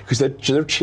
Because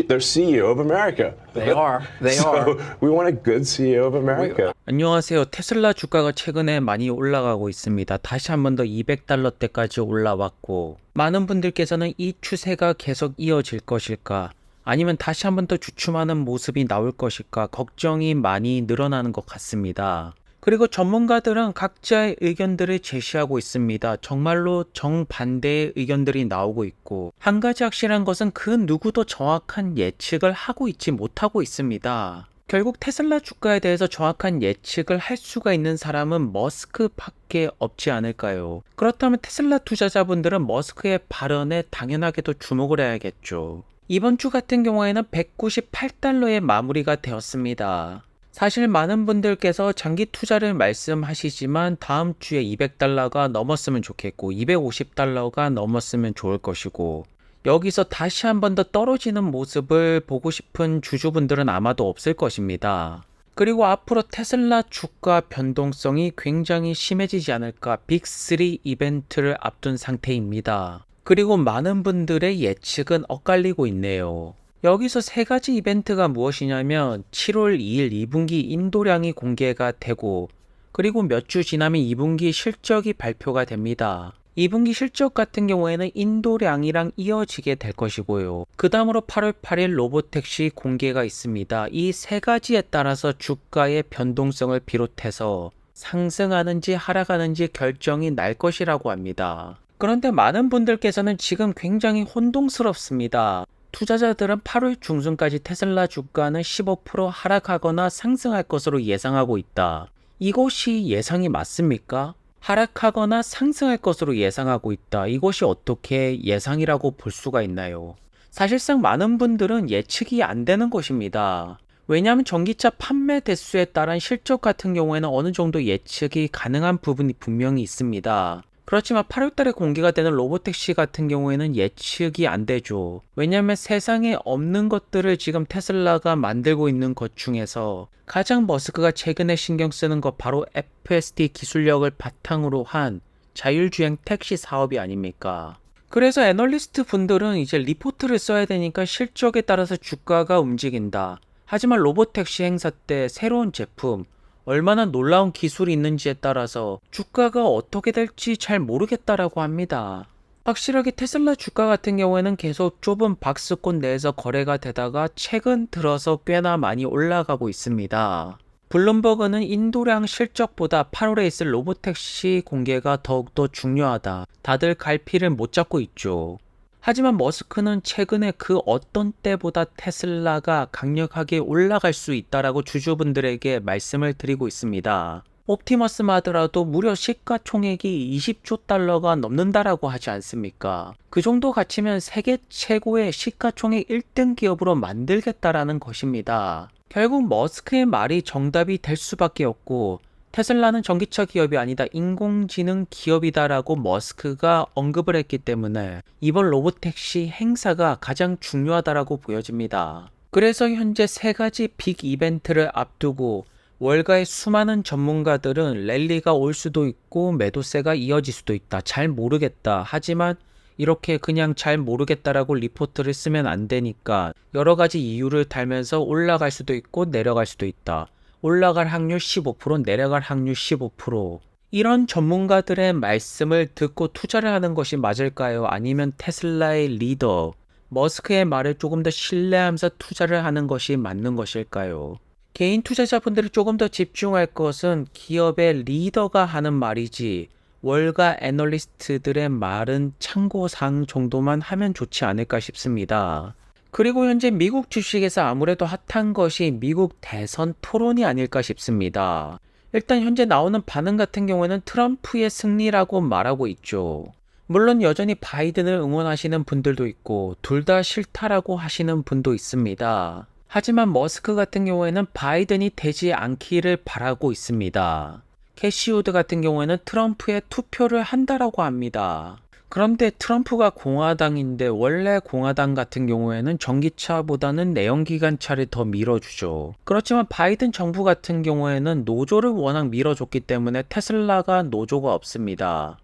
they're CEO of America. They are. They so are. we want a good CEO of America. 안녕하세요. 테슬라 주가가 최근에 많이 올라가고 있습니다. 다시 한 번 더 200달러대까지 올라왔고, 많은 분들께서는 이 추세가 계속 이어질 것일까, 아니면 다시 한 번 더 주춤하는 모습이 나올 것일까 걱정이 많이 늘어나는 것 같습니다. 그리고 전문가들은 각자의 의견들을 제시하고 있습니다. 정말로 정반대의 의견들이 나오고 있고, 한 가지 확실한 것은 그 누구도 정확한 예측을 하고 있지 못하고 있습니다. 결국 테슬라 주가에 대해서 정확한 예측을 할 수가 있는 사람은 머스크밖에 없지 않을까요? 그렇다면 테슬라 투자자분들은 머스크의 발언에 당연하게도 주목을 해야겠죠. 이번 주 같은 경우에는 198달러에 마무리가 되었습니다. 사실 많은 분들께서 장기 투자를 말씀하시지만 다음 주에 200달러가 넘었으면 좋겠고 250달러가 넘었으면 좋을 것이고, 여기서 다시 한 번 더 떨어지는 모습을 보고 싶은 주주분들은 아마도 없을 것입니다. 그리고 앞으로 테슬라 주가 변동성이 굉장히 심해지지 않을까, 빅3 이벤트를 앞둔 상태입니다. 그리고 많은 분들의 예측은 엇갈리고 있네요. 여기서 세 가지 이벤트가 무엇이냐면 7월 2일 2분기 인도량이 공개가 되고, 그리고 몇 주 지나면 2분기 실적이 발표가 됩니다. 2분기 실적 같은 경우에는 인도량이랑 이어지게 될 것이고요. 그 다음으로 8월 8일 로보택시 공개가 있습니다. 이 세 가지에 따라서 주가의 변동성을 비롯해서 상승하는지 하락하는지 결정이 날 것이라고 합니다. 그런데 많은 분들께서는 지금 굉장히 혼동스럽습니다. 투자자들은 8월 중순까지 테슬라 주가는 15% 하락하거나 상승할 것으로 예상하고 있다. 이것이 예상이 맞습니까? 하락하거나 상승할 것으로 예상하고 있다. 이것이 어떻게 예상이라고 볼 수가 있나요? 사실상 많은 분들은 예측이 안 되는 것입니다. 왜냐하면 전기차 판매 대수에 따른 실적 같은 경우에는 어느 정도 예측이 가능한 부분이 분명히 있습니다. 그렇지만 8월달에 공개가 되는 로보택시 같은 경우에는 예측이 안 되죠. 왜냐하면 세상에 없는 것들을 지금 테슬라가 만들고 있는 것 중에서 가장 머스크가 최근에 신경 쓰는 것 바로 FSD 기술력을 바탕으로 한 자율주행 택시 사업이 아닙니까? 그래서 애널리스트 분들은 이제 리포트를 써야 되니까 실적에 따라서 주가가 움직인다. 하지만 로보택시 행사 때 새로운 제품, 얼마나 놀라운 기술이 있는지에 따라서 주가가 어떻게 될지 잘 모르겠다라고 합니다. 확실하게 테슬라 주가 같은 경우에는 계속 좁은 박스권 내에서 거래가 되다가 최근 들어서 꽤나 많이 올라가고 있습니다. 블룸버그는 인도량 실적보다 8월에 있을 로보택시 공개가 더욱더 중요하다. 다들 갈피를 못 잡고 있죠. 하지만 머스크는 최근에 그 어떤 때보다 테슬라가 강력하게 올라갈 수 있다라고 주주분들에게 말씀을 드리고 있습니다. 옵티머스만 하더라도 무려 시가총액이 20조 달러가 넘는다라고 하지 않습니까? 그 정도 가치면 세계 최고의 시가총액 1등 기업으로 만들겠다라는 것입니다. 결국 머스크의 말이 정답이 될 수밖에 없고, 테슬라는 전기차 기업이 아니다, 인공지능 기업이다라고 머스크가 언급을 했기 때문에 이번 로보택시 행사가 가장 중요하다라고 보여집니다. 그래서 현재 세 가지 빅 이벤트를 앞두고 월가의 수많은 전문가들은 랠리가 올 수도 있고 매도세가 이어질 수도 있다, 잘 모르겠다, 하지만 이렇게 그냥 잘 모르겠다라고 리포트를 쓰면 안 되니까 여러 가지 이유를 달면서 올라갈 수도 있고 내려갈 수도 있다, 올라갈 확률 15%, 내려갈 확률 15%. 이런 전문가들의 말씀을 듣고 투자를 하는 것이 맞을까요? 아니면 테슬라의 리더, 머스크의 말을 조금 더 신뢰하면서 투자를 하는 것이 맞는 것일까요? 개인 투자자분들이 조금 더 집중할 것은 기업의 리더가 하는 말이지, 월가 애널리스트들의 말은 참고사항 정도만 하면 좋지 않을까 싶습니다. 그리고 현재 미국 주식에서 아무래도 핫한 것이 미국 대선 토론이 아닐까 싶습니다. 일단 현재 나오는 반응 같은 경우에는 트럼프의 승리라고 말하고 있죠. 물론 여전히 바이든을 응원하시는 분들도 있고 둘 다 싫다라고 하시는 분도 있습니다. 하지만 머스크 같은 경우에는 바이든이 되지 않기를 바라고 있습니다. 캐시우드 같은 경우에는 트럼프에 투표를 한다라고 합니다. 그런데 트럼프가 공화당인데 원래 공화당 같은 경우에는 전기차보다는 내연기관차를 더 밀어주죠. 그렇지만 바이든 정부 같은 경우에는 노조를 워낙 밀어줬기 때문에 테슬라가 노조가 없습니다.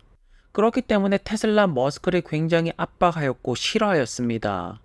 그렇기 때문에 테슬라 머스크를 굉장히 압박하였고 싫어하였습니다.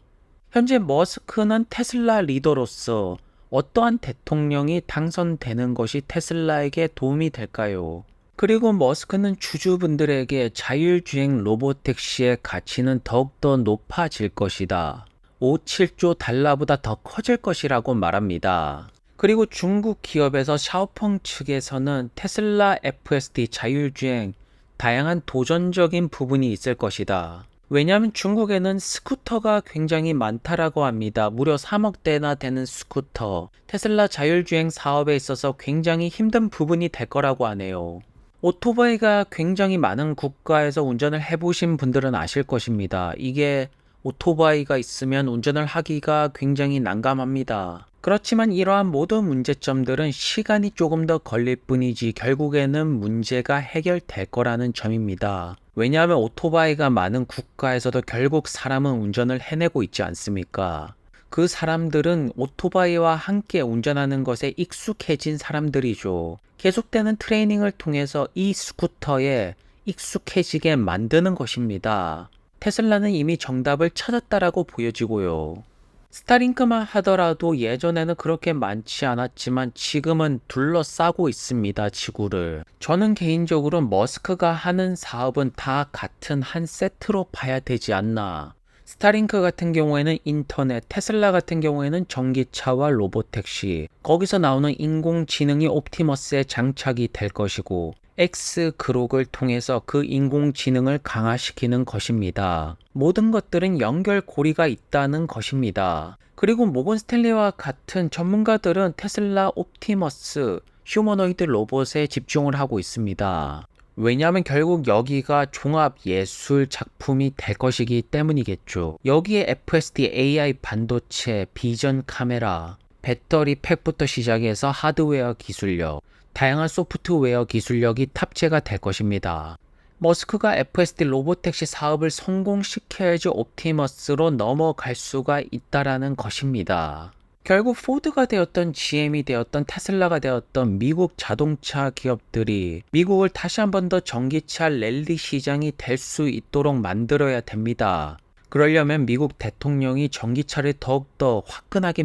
현재 머스크는 테슬라 리더로서 어떠한 대통령이 당선되는 것이 테슬라에게 도움이 될까요? 그리고 머스크는 주주분들에게 자율주행 로보택시의 가치는 더욱더 높아질 것이다. 57조 달러보다 더 커질 것이라고 말합니다. 그리고 중국 기업에서 샤오펑 측에서는 테슬라 FSD 자율주행 다양한 도전적인 부분이 있을 것이다. 왜냐하면 중국에는 스쿠터가 굉장히 많다라고 합니다. 무려 3억 대나 되는 스쿠터. 테슬라 자율주행 사업에 있어서 굉장히 힘든 부분이 될 거라고 하네요. 오토바이가 굉장히 많은 국가에서 운전을 해보신 분들은 아실 것입니다. 이게 오토바이가 있으면 운전을 하기가 굉장히 난감합니다. 그렇지만 이러한 모든 문제점들은 시간이 조금 더 걸릴 뿐이지 결국에는 문제가 해결될 거라는 점입니다. 왜냐하면 오토바이가 많은 국가에서도 결국 사람은 운전을 해내고 있지 않습니까? 그 사람들은 오토바이와 함께 운전하는 것에 익숙해진 사람들이죠. 계속되는 트레이닝을 통해서 이 스쿠터에 익숙해지게 만드는 것입니다. 테슬라는 이미 정답을 찾았다라고 보여지고요. 스타링크만 하더라도 예전에는 그렇게 많지 않았지만 지금은 둘러싸고 있습니다, 지구를. 저는 개인적으로 머스크가 하는 사업은 다 같은 한 세트로 봐야 되지 않나. 스타링크 같은 경우에는 인터넷, 테슬라 같은 경우에는 전기차와 로보택시, 거기서 나오는 인공지능이 옵티머스에 장착이 될 것이고 X 그룹을 통해서 그 인공지능을 강화시키는 것입니다. 모든 것들은 연결고리가 있다는 것입니다. 그리고 모건 스탠리와 같은 전문가들은 테슬라 옵티머스 휴머노이드 로봇에 집중을 하고 있습니다. 왜냐하면 결국 여기가 종합 예술 작품이 될 것이기 때문이겠죠. 여기에 FSD AI 반도체, 비전 카메라, 배터리 팩부터 시작해서 하드웨어 기술력, 다양한 소프트웨어 기술력이 탑재가 될 것입니다. 머스크가 FSD 로보택시 사업을 성공시켜야지 옵티머스로 넘어갈 수가 있다라는 것입니다. 결국 포드가 되었던 GM이 되었던 테슬라가 되었던 미국 자동차 기업들이 미국을 다시 한 번 더 전기차 랠리 시장이 될 수 있도록 만들어야 됩니다. 그러려면 미국 대통령이 전기차를 더욱더 화끈하게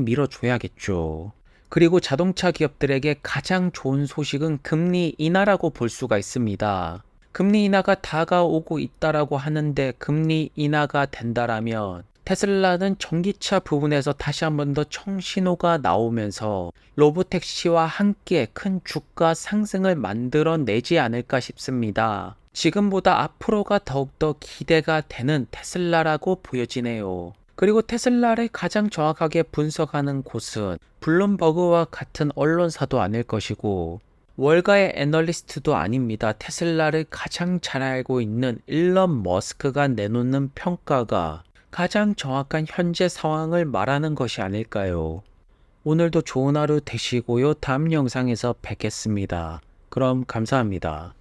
밀어줘야겠죠. 그리고 자동차 기업들에게 가장 좋은 소식은 금리 인하라고 볼 수가 있습니다. 금리 인하가 다가오고 있다라고 하는데 금리 인하가 된다라면 테슬라는 전기차 부분에서 다시 한 번 더 청신호가 나오면서 로보택시와 함께 큰 주가 상승을 만들어내지 않을까 싶습니다. 지금보다 앞으로가 더욱더 기대가 되는 테슬라라고 보여지네요. 그리고 테슬라를 가장 정확하게 분석하는 곳은 블룸버그와 같은 언론사도 아닐 것이고 월가의 애널리스트도 아닙니다. 테슬라를 가장 잘 알고 있는 일론 머스크가 내놓는 평가가 가장 정확한 현재 상황을 말하는 것이 아닐까요? 오늘도 좋은 하루 되시고요. 다음 영상에서 뵙겠습니다. 그럼 감사합니다.